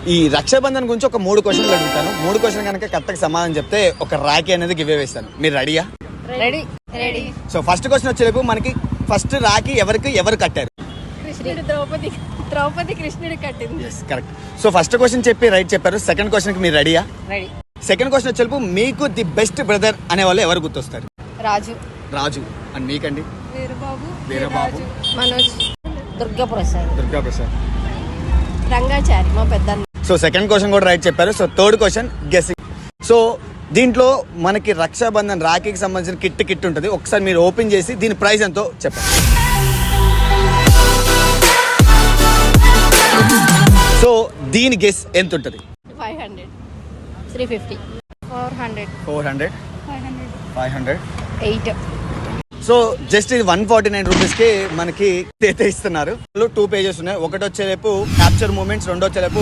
ఈ రక్షాబంధన్ గురించి ఒక 3 క్వశ్చన్లు అడుగుతాను. 3 క్వశ్చన్ కనుక కరెక్ట్గా సమాధానం చెప్తే ఒక రాఖీ అనేది గివ్ అవే ఇస్తాను. మీరు రెడీయా? Ready ready. So first question వచ్చేపు మనకి ఫస్ట్ రాఖీ ఎవరు కట్టారు? కృష్ణుడు ద్రౌపది కృష్ణుడు కట్టింది. కరెక్ట్. సో ఫస్ట్ క్వశ్చన్ చెప్పి రైట్ చెప్పారు. సెకండ్ క్వశ్చన్కి మీరు రెడీయా? రెడీ. సెకండ్ క్వశ్చన్ వచ్చేపు మీకు ది బెస్ట్ బ్రదర్ అనే వాళ్ళు ఎవరు గుర్తొస్తారు? రాజు. అండ్ మీకండి? వీరబాబు. మనోజ్. దుర్గాప్రసాద్. రంగాచారి మా పెద్ద. సో సెకండ్ క్వశ్చన్ కూడా రైట్ చెప్పారు. So third question guessing. So దీంట్లో మనకి రక్షాబంధన్ రాఖీకి సంబంధించిన కిట్ ఉంటుంది. ఒకసారి మీరు ఓపెన్ చేసి దీని ప్రైస్ ఎంతో చెప్పండి. సో దీని గెస్ ఎంత ఉంటుంది? 500 350 400 400 500 8. సో జస్ట్ ఇది 149 రూపీస్కి మనకి అయితే ఇస్తున్నారు. 2 పేజెస్ ఉన్నాయి. ఒకటి వచ్చేలేపు క్యాప్చర్ మూమెంట్స్, రెండో వచ్చేలేపు